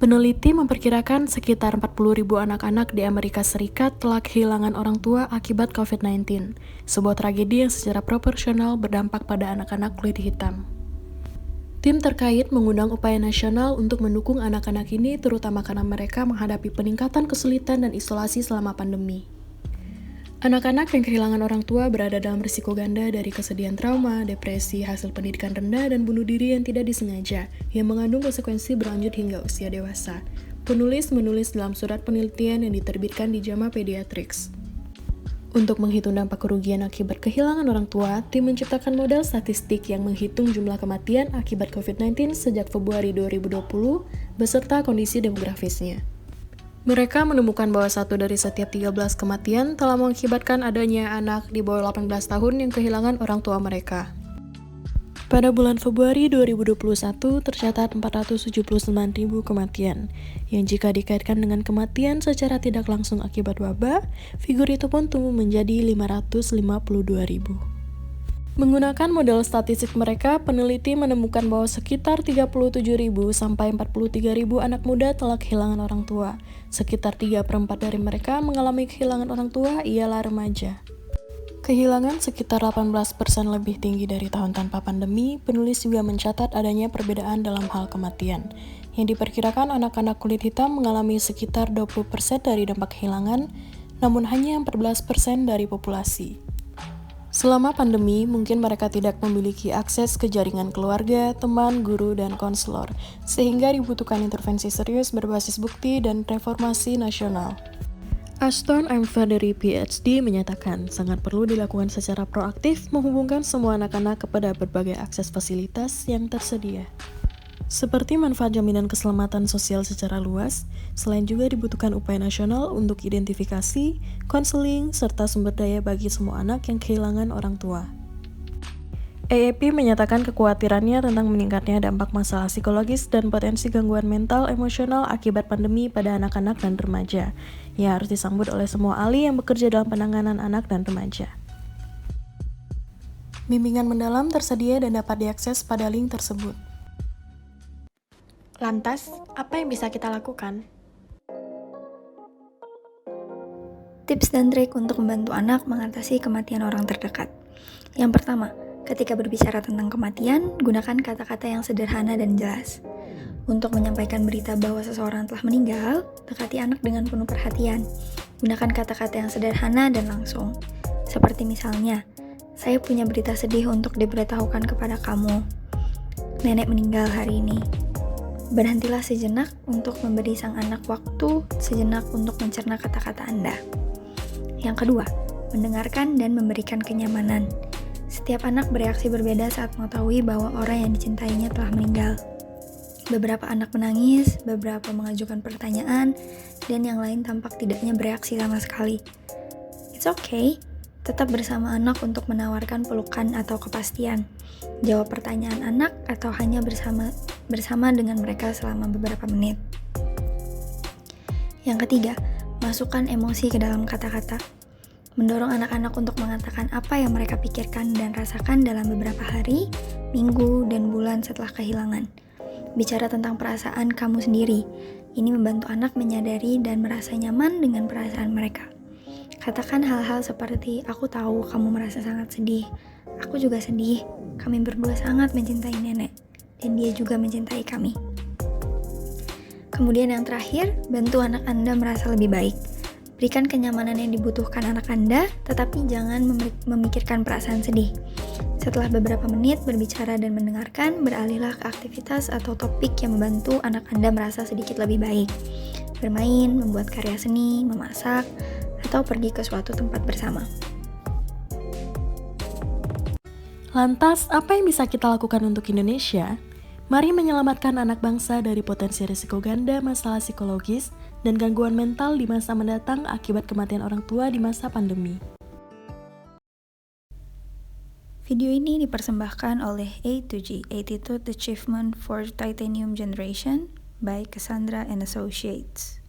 Peneliti memperkirakan sekitar 40.000 anak-anak di Amerika Serikat telah kehilangan orang tua akibat COVID-19, sebuah tragedi yang secara proporsional berdampak pada anak-anak kulit hitam. Tim terkait mengundang upaya nasional untuk mendukung anak-anak ini, terutama karena mereka menghadapi peningkatan kesulitan dan isolasi selama pandemi. Anak-anak yang kehilangan orang tua berada dalam risiko ganda dari kesedihan trauma, depresi, hasil pendidikan rendah, dan bunuh diri yang tidak disengaja, yang mengandung konsekuensi berlanjut hingga usia dewasa. Penulis menulis dalam surat penelitian yang diterbitkan di JAMA Pediatrics. Untuk menghitung dampak kerugian akibat kehilangan orang tua, tim menciptakan model statistik yang menghitung jumlah kematian akibat COVID-19 sejak Februari 2020 beserta kondisi demografisnya. Mereka menemukan bahwa 1 dari setiap 13 kematian telah mengakibatkan adanya anak di bawah 18 tahun yang kehilangan orang tua mereka. Pada bulan Februari 2021 tercatat 479.000 kematian, yang jika dikaitkan dengan kematian secara tidak langsung akibat wabah, figur itu pun tumbuh menjadi 552.000. Menggunakan model statistik mereka, peneliti menemukan bahwa sekitar 37.000 sampai 43.000 anak muda telah kehilangan orang tua. Sekitar 3/4 dari mereka mengalami kehilangan orang tua ialah remaja. Kehilangan sekitar 18% lebih tinggi dari tahun tanpa pandemi. Penulis juga mencatat adanya perbedaan dalam hal kematian, yang diperkirakan anak-anak kulit hitam mengalami sekitar 20% dari dampak kehilangan, namun hanya 14% dari populasi. Selama pandemi, mungkin mereka tidak memiliki akses ke jaringan keluarga, teman, guru, dan konselor, sehingga dibutuhkan intervensi serius berbasis bukti dan reformasi nasional. Ashton M. Federi, PhD, menyatakan sangat perlu dilakukan secara proaktif menghubungkan semua anak-anak kepada berbagai akses fasilitas yang tersedia. Seperti manfaat jaminan keselamatan sosial secara luas, selain juga dibutuhkan upaya nasional untuk identifikasi, konseling, serta sumber daya bagi semua anak yang kehilangan orang tua. AAP menyatakan kekhawatirannya tentang meningkatnya dampak masalah psikologis dan potensi gangguan mental emosional akibat pandemi pada anak-anak dan remaja, yang harus disambut oleh semua ahli yang bekerja dalam penanganan anak dan remaja. Bimbingan mendalam tersedia dan dapat diakses pada link tersebut. Lantas, apa yang bisa kita lakukan? Tips dan trik untuk membantu anak mengatasi kematian orang terdekat. Yang pertama, ketika berbicara tentang kematian, gunakan kata-kata yang sederhana dan jelas. Untuk menyampaikan berita bahwa seseorang telah meninggal, dekati anak dengan penuh perhatian. Gunakan kata-kata yang sederhana dan langsung. Seperti misalnya, saya punya berita sedih untuk diberitahukan kepada kamu. Nenek meninggal hari ini. Berhentilah sejenak untuk memberi sang anak waktu sejenak untuk mencerna kata-kata Anda. Yang kedua, mendengarkan dan memberikan kenyamanan. Setiap anak bereaksi berbeda saat mengetahui bahwa orang yang dicintainya telah meninggal. Beberapa anak menangis, beberapa mengajukan pertanyaan, dan yang lain tampak tidaknya bereaksi sama sekali. It's okay. Tetap bersama anak untuk menawarkan pelukan atau kepastian. Jawab pertanyaan anak atau hanya bersama dengan mereka selama beberapa menit. Yang ketiga, masukkan emosi ke dalam kata-kata. Mendorong anak-anak untuk mengatakan apa yang mereka pikirkan dan rasakan dalam beberapa hari, minggu, dan bulan setelah kehilangan. Bicara tentang perasaan kamu sendiri. Ini membantu anak menyadari dan merasa nyaman dengan perasaan mereka. Katakan hal-hal seperti, aku tahu kamu merasa sangat sedih. Aku juga sedih. Kami berdua sangat mencintai nenek. Dan dia juga mencintai kami. Kemudian yang terakhir, bantu anak Anda merasa lebih baik. Berikan kenyamanan yang dibutuhkan anak Anda, tetapi jangan memikirkan perasaan sedih. Setelah beberapa menit berbicara dan mendengarkan, beralihlah ke aktivitas atau topik yang membantu anak Anda merasa sedikit lebih baik. Bermain, membuat karya seni, memasak, atau pergi ke suatu tempat bersama. Lantas, apa yang bisa kita lakukan untuk Indonesia? Mari menyelamatkan anak bangsa dari potensi risiko ganda masalah psikologis dan gangguan mental di masa mendatang akibat kematian orang tua di masa pandemi. Video ini dipersembahkan oleh A2G, Attitude Achievement for Titanium Generation by Cassandra and Associates.